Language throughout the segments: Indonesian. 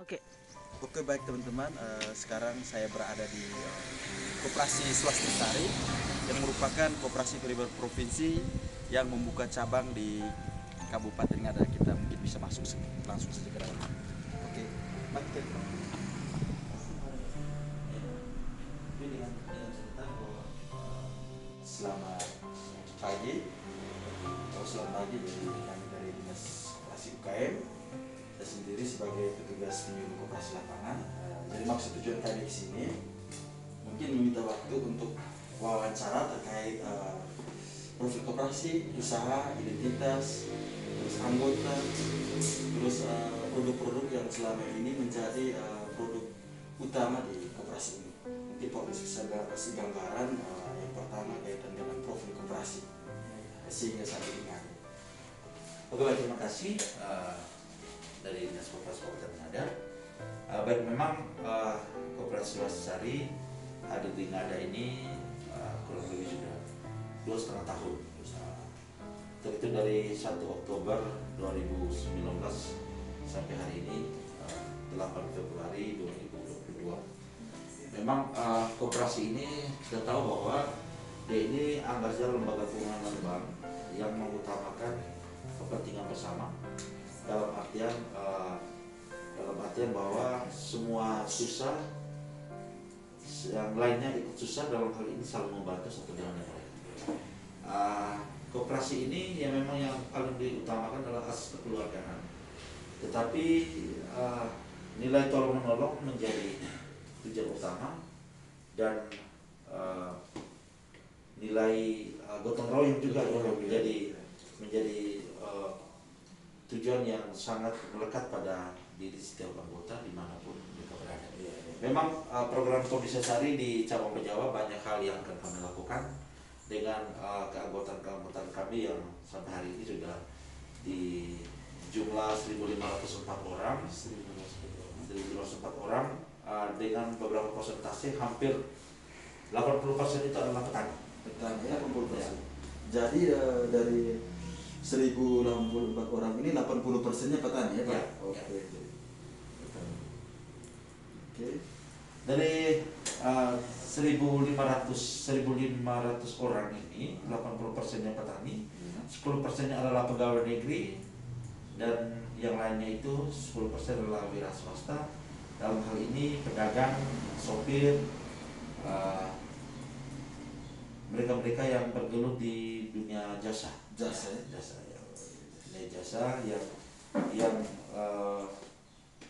Oke. Oke baik teman-teman, sekarang saya berada di Koperasi Swastisari yang merupakan koperasi kredit provinsi yang membuka cabang di Kabupaten Ngada. Kita mungkin bisa masuk langsung saja ke dalam. Oke, mari kita selamat pagi. Selamat pagi dari kami dari Dinas Koperasi UKM. Saya sendiri sebagai petugas penyuluh koperasi lapangan. Jadi maksud tujuan kami di sini mungkin meminta waktu untuk wawancara terkait profil koperasi, usaha, identitas, terus anggota, terus produk-produk yang selama ini menjadi produk utama di koperasi ini. Mungkin Pak bisa kasih gambaran yang pertama kaitan dengan profil koperasi sehingga saat ini ada. Oke, baik, terima kasih dari Dinas Koperasi Kabupaten Ngada. Baik, memang Koperasi Swastisari hadir di Ngada ini kurang lebih sudah 2,5 tahun usaha. Itu dari 1 Oktober 2019 sampai hari ini 8 Februari 2022. Memang koperasi ini kita tahu bahwa dia ini anggaran lembaga keuangan bank yang mengutamakan kepentingan bersama dalam artian bahwa semua susah yang lainnya ikut susah, dalam hal ini saling membantu satu dengan yang lain. Koperasi ini yang memang yang paling diutamakan adalah asas kekeluargaan, tetapi nilai tolong menolong menjadi tujuan utama, dan nilai gotong royong juga yang menjadi tujuan yang sangat melekat pada diri setiap anggota dimanapun mereka berada. Memang program Komisarisari di cabang Jawa banyak hal yang akan kami lakukan dengan keanggotaan kami yang sampai hari ini sudah di jumlah 1.504 orang, dengan beberapa persentase hampir 80% itu adalah petani. Petani ya, 80%. Jadi dari 1.084 orang ini 80%-nya petani ya Pak? Ya, Oke. ya. Petani. Oke. Dari 1.500 orang ini 80%-nya petani, 10%-nya adalah pegawai negeri, dan yang lainnya itu 10% adalah wira swasta. Dalam hal ini pedagang, sopir, mereka-mereka yang bergelut di dunia jasa ya. Dunia jasa yang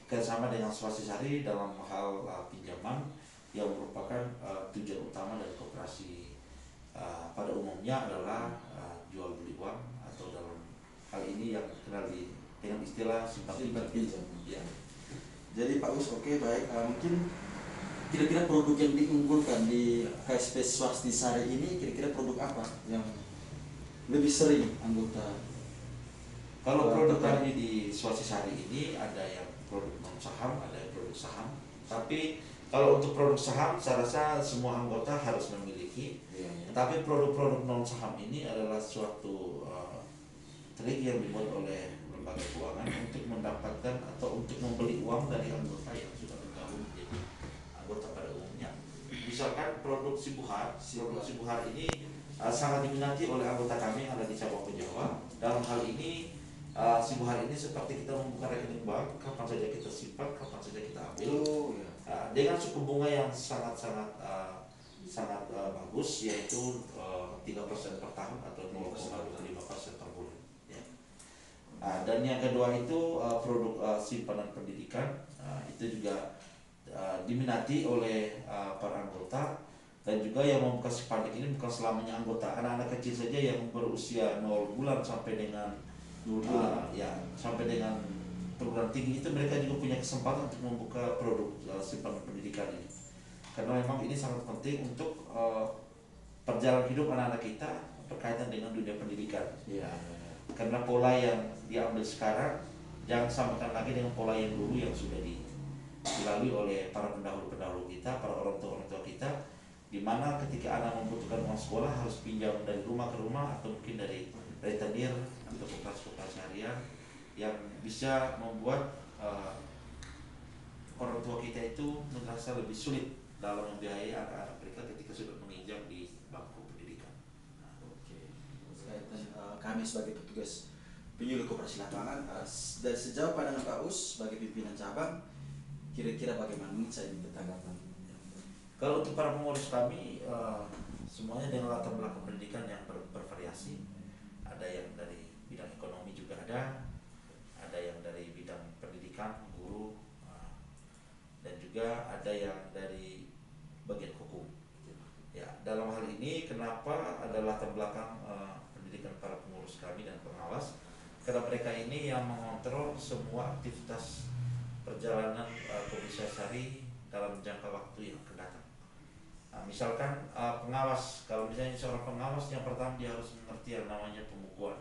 kerjasama dengan Swastisari dalam hal pinjaman yang merupakan tujuan utama dari koperasi pada umumnya adalah jual beli uang, atau dalam hal ini yang dikenal dengan istilah simpan pinjam. Ya. Jadi Pak Us, oke baik. Mungkin kira-kira produk yang diunggulkan di KSP Swastisari ini kira-kira produk apa yang lebih sering anggota? Kalau produk kami di Swastisari ini ada yang produk non saham, ada yang produk saham. Tapi kalau untuk produk saham, saya rasa semua anggota harus memiliki. Tapi produk-produk non saham ini adalah suatu trik yang dibuat oleh lembaga keuangan untuk mendapatkan atau untuk membeli uang dari anggota yang sudah bergabung menjadi anggota pada umumnya. Misalkan produk Sibuhar ini sangat diminati oleh anggota kami yang ada di cabang Jawa. Dalam hal ini Sibuhar ini seperti kita membuka rekening bank, kapan saja kita simpan, kapan saja kita ambil, dengan suku bunga yang sangat bagus, yaitu 3% per tahun atau 0,25% per bulan. Ya. Dan yang kedua itu produk simpanan pendidikan, itu juga diminati oleh para anggota. Dan juga yang membuka simpanan ini bukan selamanya anggota, anak-anak kecil saja yang berusia 0 bulan sampai dengan sampai dengan perguruan tinggi, itu mereka juga punya kesempatan untuk membuka produk simpanan pendidikan ini, karena memang ini sangat penting untuk perjalanan hidup anak-anak kita berkaitan dengan dunia pendidikan. Karena pola yang diambil sekarang jangan samakan lagi dengan pola yang dulu yang sudah dilalui oleh para pendahulu kita, para orang tua kita, di mana ketika anak membutuhkan uang sekolah harus pinjam dari rumah ke rumah, atau mungkin dari rentenir atau koperasi harian, yang bisa membuat rasa lebih sulit dalam membiayai anak-anak mereka ketika sudah menginjak di bangku pendidikan. Oke. Kaitan kami sebagai petugas penyuluh koperasi lapangan, dan sejauh pandangan Pak Us sebagai pimpinan cabang, kira-kira bagaimana? Mungkin saya minta tanggapan. Kalau untuk para pengurus kami, semuanya dengan latar belakang pendidikan yang bervariasi. Ada yang dari bidang ekonomi juga ada yang dari bidang pendidikan, guru, dan juga ada yang dari bagian hukum. Ya, dalam hal ini kenapa ada latar belakang pendidikan para pengurus kami dan pengawas? Karena mereka ini yang mengontrol semua aktivitas perjalanan komisaris dalam jangka waktu yang akan datang. Misalkan pengawas, kalau misalnya seorang pengawas, yang pertama dia harus mengerti yang namanya pembukuan,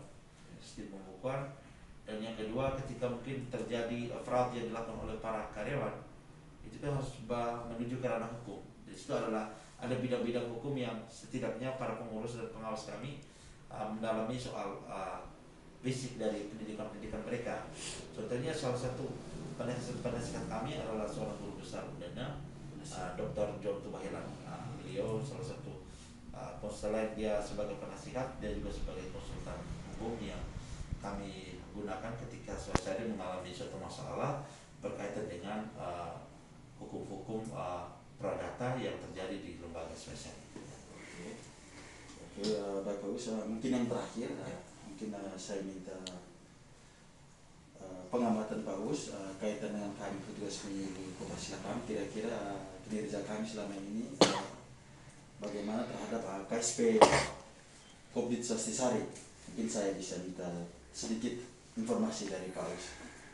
sistem pembukuan, dan yang kedua ketika mungkin terjadi fraud yang dilakukan oleh para karyawan, itu kan harus menuju ke ranah hukum. Di situ adalah ada bidang-bidang hukum yang setidaknya para pengurus dan pengawas kami mendalami soal basic dari pendidikan mereka. Contohnya salah satu penasihat kami adalah seorang guru besar Undana, Dr. John Tubahilan. Beliau salah satu selain dia sebagai penasihat, dia juga sebagai konsultan hukum yang kami gunakan ketika Swasari mengalami suatu masalah berkaitan dengan hukum-hukum pradata yang terjadi di lembaga Swasari. Oke, baik Pak Us, mungkin yang terakhir, mungkin saya minta pengamatan Pak Us kaitan dengan kami petugas penyuluh koperasi lapangan, kira-kira kinerja kami selama ini bagaimana terhadap KSP Kopdit Swastisari. Mungkin saya bisa minta sedikit informasi dari Pak Us.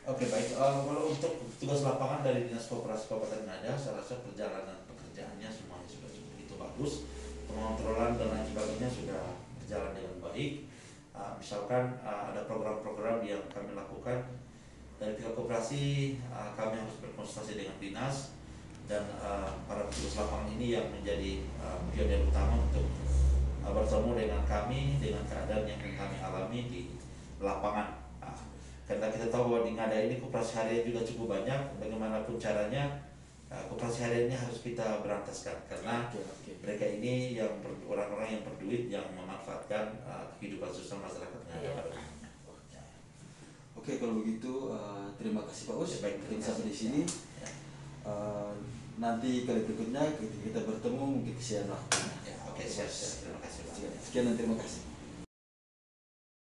Oke, baik. Kalau untuk tugas lapangan dari Dinas Koperasi Kabupaten Ngada, saya rasa perjalanan pekerjaannya semuanya sudah begitu bagus, pengontrolan dan lain sebagainya sudah berjalan dengan baik. Misalkan ada program-program yang kami lakukan dari pihak koperasi, kami harus berkonsultasi dengan dinas, dan para petugas lapangan ini yang menjadi pionir utama untuk bertemu dengan kami dengan keadaan yang kami alami di lapangan. Karena kita tahu bahwa di Ngada ini koperasi harian juga cukup banyak, bagaimanapun caranya koperasi harian ini harus kita berantaskan, karena mereka ini yang orang-orang yang berduit, yang memanfaatkan kehidupan sosial masyarakat Ngada pada umumnya. Oke, kalau begitu terima kasih Pak Us. Baik, mungkin sampai di sini. Nanti kali berikutnya kita bertemu mungkin kesian waktunya. Oke, siap. Terima kasih. Sekian dan terima kasih.